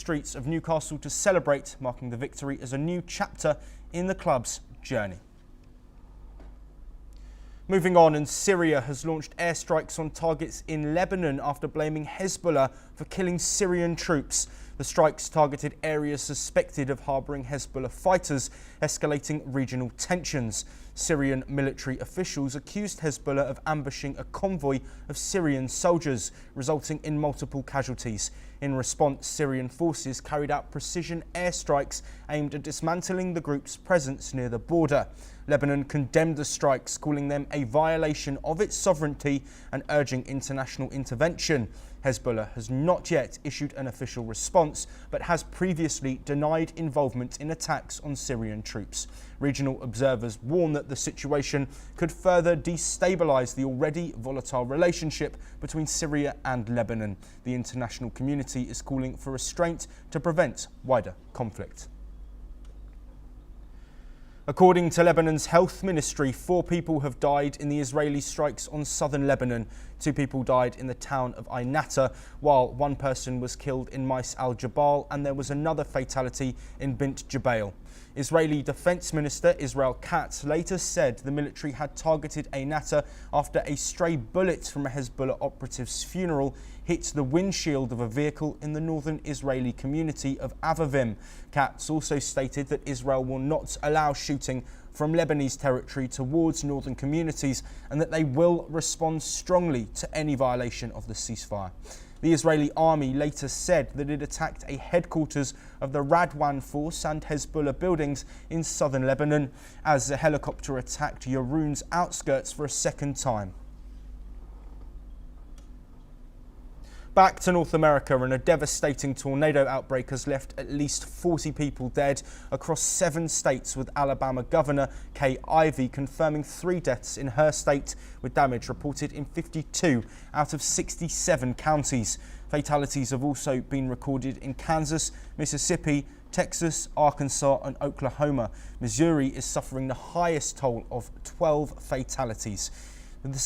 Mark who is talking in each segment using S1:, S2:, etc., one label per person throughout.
S1: streets of Newcastle to celebrate, marking the victory as a new chapter in the club's journey. Moving on, and Syria has launched airstrikes on targets in Lebanon after blaming Hezbollah for killing Syrian troops. The strikes targeted areas suspected of harbouring Hezbollah fighters, escalating regional tensions. Syrian military officials accused Hezbollah of ambushing a convoy of Syrian soldiers, resulting in multiple casualties. In response, Syrian forces carried out precision airstrikes aimed at dismantling the group's presence near the border. Lebanon condemned the strikes, calling them a violation of its sovereignty and urging international intervention. Hezbollah has not yet issued an official response, but has previously denied involvement in attacks on Syrian troops. Regional observers warn that the situation could further destabilise the already volatile relationship between Syria and Lebanon. The international community is calling for restraint to prevent wider conflict. According to Lebanon's health ministry, 4 people have died in the Israeli strikes on southern Lebanon. 2 people died in the town of Ainata, while 1 person was killed in Mais al-Jabal, and there was another fatality in Bint Jbeil. Israeli Defense Minister Israel Katz later said the military had targeted Ainata after a stray bullet from a Hezbollah operative's funeral hit the windshield of a vehicle in the northern Israeli community of Avavim. Katz also stated that Israel will not allow shooting from Lebanese territory towards northern communities and that they will respond strongly to any violation of the ceasefire. The Israeli army later said that it attacked a headquarters of the Radwan force and Hezbollah buildings in southern Lebanon as a helicopter attacked Yaroun's outskirts for a second time. Back to North America, and a devastating tornado outbreak has left at least 40 people dead across 7 states, with Alabama Governor Kay Ivey confirming 3 deaths in her state, with damage reported in 52 out of 67 counties. Fatalities have also been recorded in Kansas, Mississippi, Texas, Arkansas and Oklahoma. Missouri is suffering the highest toll of 12 fatalities. The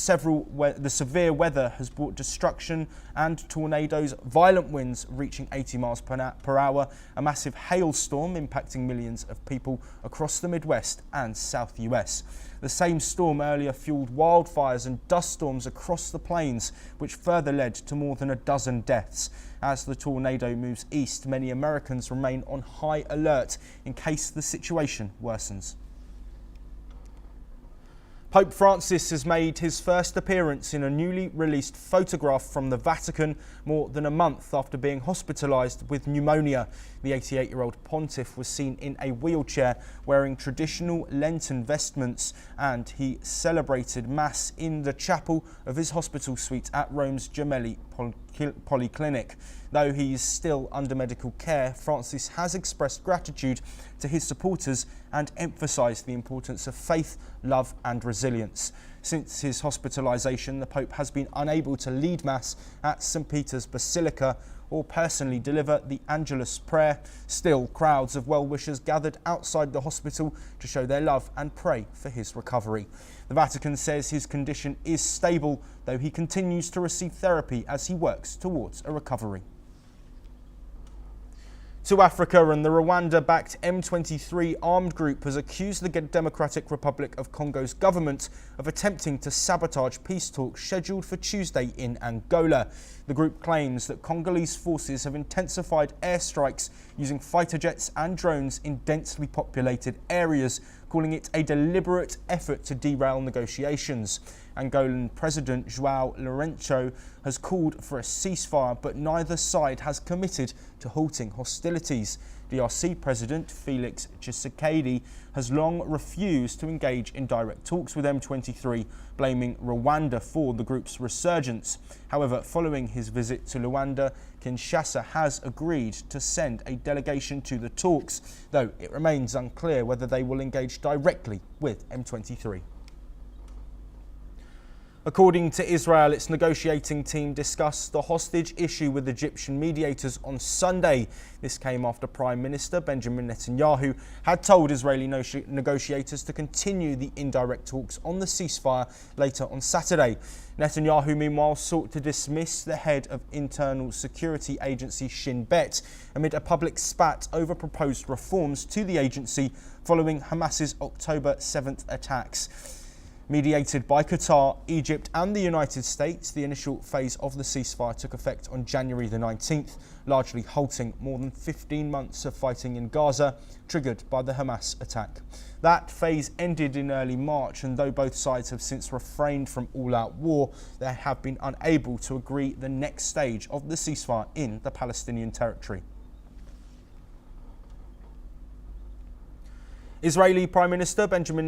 S1: severe weather has brought destruction and tornadoes, violent winds reaching 80 miles per hour, a massive hailstorm impacting millions of people across the Midwest and South US. The same storm earlier fueled wildfires and dust storms across the plains, which further led to more than a dozen deaths. As the tornado moves east, many Americans remain on high alert in case the situation worsens. Pope Francis has made his first appearance in a newly released photograph from the Vatican more than a month after being hospitalised with pneumonia. The 88-year-old pontiff was seen in a wheelchair wearing traditional Lenten vestments, and he celebrated Mass in the chapel of his hospital suite at Rome's Gemelli Polyclinic. Though he is still under medical care, Francis has expressed gratitude to his supporters and emphasised the importance of faith, love and resilience. Since his hospitalisation, the Pope has been unable to lead Mass at St. Peter's Basilica or personally deliver the Angelus prayer. Still, crowds of well-wishers gathered outside the hospital to show their love and pray for his recovery. The Vatican says his condition is stable, though he continues to receive therapy as he works towards a recovery. To Africa, and the Rwanda-backed M23 armed group has accused the Democratic Republic of Congo's government of attempting to sabotage peace talks scheduled for Tuesday in Angola. The group claims that Congolese forces have intensified airstrikes using fighter jets and drones in densely populated areas, calling it a deliberate effort to derail negotiations. Angolan President João Lourenço has called for a ceasefire, but neither side has committed to halting hostilities. DRC President Felix Tshisekedi has long refused to engage in direct talks with M23, blaming Rwanda for the group's resurgence. However, following his visit to Luanda, Kinshasa has agreed to send a delegation to the talks, though it remains unclear whether they will engage directly with M23. According to Israel, its negotiating team discussed the hostage issue with Egyptian mediators on Sunday. This came after Prime Minister Benjamin Netanyahu had told Israeli negotiators to continue the indirect talks on the ceasefire later on Saturday. Netanyahu, meanwhile, sought to dismiss the head of internal security agency Shin Bet amid a public spat over proposed reforms to the agency following Hamas's October 7th attacks. Mediated by Qatar, Egypt and the United States, the initial phase of the ceasefire took effect on January the 19th, largely halting more than 15 months of fighting in Gaza, triggered by the Hamas attack. That phase ended in early March, and though both sides have since refrained from all-out war, they have been unable to agree the next stage of the ceasefire in the Palestinian territory. Israeli Prime Minister Benjamin